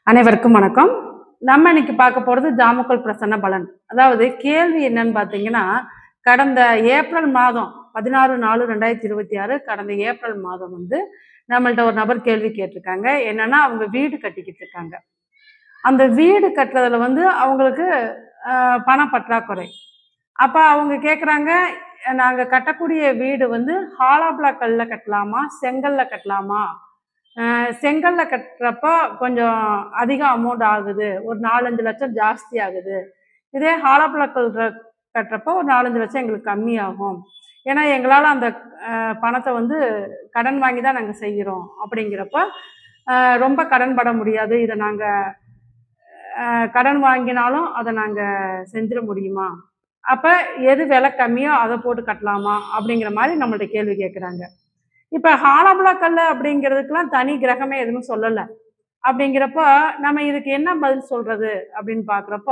அனைவருக்கும் வணக்கம். நம்ம இன்னைக்கு பார்க்க போறது ஜாமக்கோல் பிரசன்ன பலன். அதாவது கேள்வி என்னன்னு பார்த்தீங்கன்னா, கடந்த ஏப்ரல் மாதம் 16/4/2026 கடந்த ஏப்ரல் மாதம் நம்மள்ட்ட ஒரு நபர் கேள்வி கேட்டிருக்காங்க. என்னன்னா, அவங்க வீடு கட்டிக்கிட்டு இருக்காங்க. அந்த வீடு கட்டுறதுல அவங்களுக்கு பண பற்றாக்குறை. அப்ப அவங்க கேட்குறாங்க, நாங்க கட்டக்கூடிய வீடு ஹாலோ பிளாக் கல்ல கட்டலாமா, செங்கல்ல கட்டலாமா? செங்கல்ல கட்டுறப்ப கொஞ்சம் அதிகம் அமௌண்ட் ஆகுது, ஒரு 4-5 லட்சம் ஜாஸ்தி ஆகுது. இதே ஹாலோ பிளாக் கட்டுறப்போ ஒரு 4-5 லட்சம் எங்களுக்கு கம்மியாகும். ஏன்னா எங்களால் அந்த பணத்தை கடன் வாங்கி தான் நாங்கள் செய்கிறோம். அப்படிங்கிறப்ப ரொம்ப கடன் பட முடியாது. இதை நாங்கள் கடன் வாங்கினாலும் அதை நாங்கள் செஞ்சிட முடியுமா? அப்போ எது விலை கம்மியோ அதை போட்டு கட்டலாமா? அப்படிங்கிற மாதிரி நம்மள்ட்ட கேள்வி கேட்குறாங்க. இப்போ ஹாலோ பிளாக் கல் அப்படிங்கிறதுக்கெல்லாம் தனி கிரகமே எதுவும் சொல்லலை. அப்படிங்கிறப்ப நம்ம இதுக்கு என்ன பதில் சொல்றது அப்படின்னு பார்க்குறப்ப,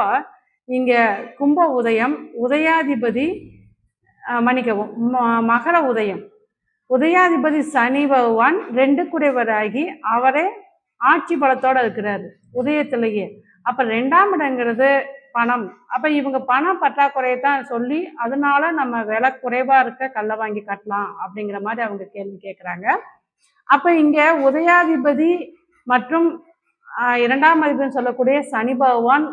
இங்கே கும்ப உதயம், உதயாதிபதி மன்னிக்கவும் மகர உதயம், உதயாதிபதி சனி பகவான் 2 குடைவராகி அவரே ஆட்சி பலத்தோடு இருக்கிறாரு உதயத்திலேயே. அப்போ 2ஆம் இடங்கிறது பணம். அப்போ இவங்க பணம் பற்றாக்குறையை தான் சொல்லி அதனால நம்ம விலை குறைவாக இருக்க கல்லை வாங்கி கட்டலாம் அப்படிங்கிற மாதிரி அவங்க கேள்வி கேட்குறாங்க. அப்போ இங்கே உதயாதிபதி மற்றும் 2ஆம் அதிபதி சொல்லக்கூடிய சனி பகவான்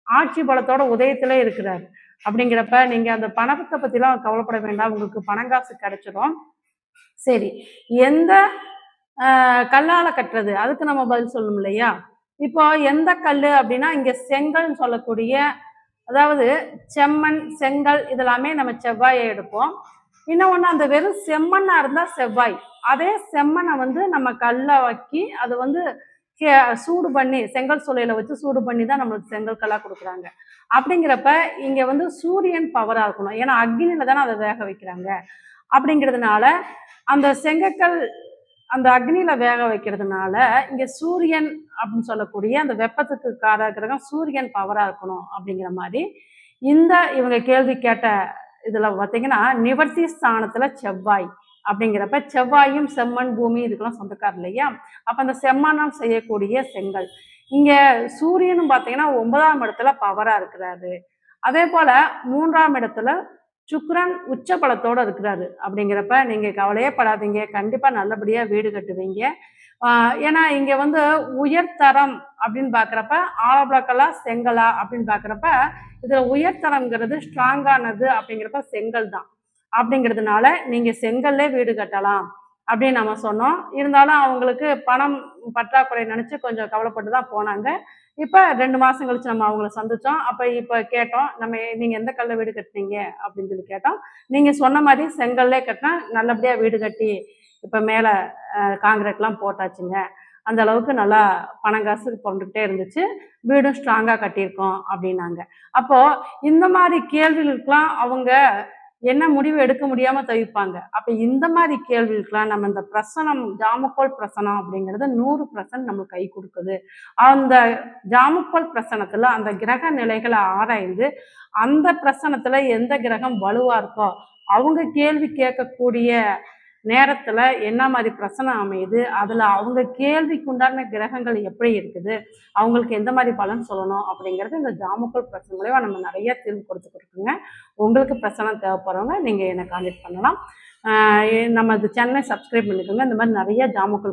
ஆட்சி பலத்தோட உதயத்திலே இருக்கிறார். அப்படிங்கிறப்ப நீங்கள் அந்த பணத்தை பற்றிலாம் கவலைப்பட வேண்டாம், உங்களுக்கு பணங்காசு கிடைச்சிடும். சரி, எந்த கல்லால் கட்டுறது அதுக்கு நம்ம பதில் சொல்லணும் இல்லையா? இப்போ எந்த கல் அப்படின்னா, இங்கே செங்கல்னு சொல்லக்கூடிய, அதாவது செம்மண், செங்கல் இதெல்லாமே நம்ம செவ்வாயை எடுப்போம். இன்னொன்று, அந்த வெறும் செம்மண்ணாக இருந்தால் செவ்வாய். அதே செம்மண்ணை நம்ம கல்லை வைக்கி அது சூடு பண்ணி செங்கல் சூளையில் வச்சு சூடு பண்ணி தான் நம்மளுக்கு செங்கல் கல்லாக கொடுக்குறாங்க. அப்படிங்கிறப்ப இங்கே சூரியன் பவராக இருக்கணும். ஏன்னா அக்னியில் தானே அதை வேக வைக்கிறாங்க. அப்படிங்கிறதுனால அந்த செங்கக்கல் அந்த அக்னியில் வேக வைக்கிறதுனால இங்கே சூரியன் அப்படின்னு சொல்லக்கூடிய அந்த வெப்பத்துக்கு கிரகம் சூரியன் பவராக இருக்கணும். அப்படிங்கிற மாதிரி இவங்க கேள்வி கேட்ட இதில் பார்த்தீங்கன்னா, நிவர்த்தி ஸ்தானத்தில் செவ்வாய். அப்படிங்கிறப்ப செவ்வாயும் செம்மண் பூமி இதுக்கெல்லாம் சொந்தக்கார் இல்லையா? அப்போ அந்த செம்மண்ணால் செய்யக்கூடிய செங்கல். இங்கே சூரியனும் பார்த்தீங்கன்னா 9ஆம் இடத்துல பவராக இருக்கிறாரு. அதே போல் 3ஆம் இடத்துல சுக்கிரன் உச்ச பலத்தோடு இருக்கிறாரு. அப்படிங்கிறப்ப நீங்கள் கவலையே படாதீங்க, கண்டிப்பாக நல்லபடியாக வீடு கட்டுவீங்க. ஏன்னா இங்கே உயர்தரம் அப்படின்னு பார்க்குறப்ப ஹாலோ பிளாக்கலா செங்கலா அப்படின்னு பார்க்குறப்ப இதில் உயர்தரம்ங்கிறது ஸ்ட்ராங்கானது. அப்படிங்கிறப்ப செங்கல் தான். அப்படிங்கிறதுனால நீங்கள் செங்கல்லே வீடு கட்டலாம் அப்படின்னு நம்ம சொன்னோம். இருந்தாலும் அவங்களுக்கு பணம் பற்றாக்குறை நினச்சி கொஞ்சம் கவலைப்பட்டு தான் போனாங்க. இப்போ 2 மாதம் கழிச்சு நம்ம அவங்கள சந்தித்தோம். அப்போ இப்போ கேட்டோம், நீங்கள் எந்த கல்ல வீடு கட்டினீங்க அப்படின்னு சொல்லி கேட்டோம். நீங்கள் சொன்ன மாதிரி செங்கல்லே கட்டினா நல்லபடியாக வீடு கட்டி இப்போ மேலே காங்கிரீட்லாம் போட்டாச்சுங்க. அந்த அளவுக்கு நல்லா பணங்காசு பிறந்துக்கிட்டே இருந்துச்சு, வீடும் ஸ்ட்ராங்காக கட்டியிருக்கோம் அப்படின்னாங்க. அப்போது இந்த மாதிரி கேள்விகளுக்கெலாம் அவங்க என்ன முடிவு எடுக்க முடியாமல் தவிப்பாங்க. அப்போ இந்த மாதிரி கேள்விகளுக்கெல்லாம் நம்ம இந்த பிரசனம், ஜாமக்கோல் பிரசனம் அப்படிங்கிறது 100% நம்மளுக்கு கை கொடுக்குது. அந்த ஜாமக்கோல் பிரசனத்தில் அந்த கிரக நிலைகளை ஆராய்ந்து அந்த பிரசனத்தில் எந்த கிரகம் வலுவாக இருக்கோ அவங்க கேள்வி கேட்கக்கூடிய நேரத்தில் என்ன மாதிரி பிரசனம் அமையுது, அதில் அவங்க கேள்விக்கு உண்டான கிரகங்கள் எப்படி இருக்குது, அவங்களுக்கு எந்த மாதிரி பலன் சொல்லணும் அப்படிங்கிறது இந்த ஜாமக்கோல் பிரசனம் மூலமா நம்ம நிறைய தீர்வு கொடுத்துருக்குங்க. உங்களுக்கு பிரசனம் தேவைப்படுறவங்க நீங்கள் என்னை கான்டாக்ட் பண்ணலாம். நம்ம இது சேனலை சப்ஸ்கிரைப் பண்ணிக்கோங்க. இந்த மாதிரி நிறைய ஜாமக்கோல்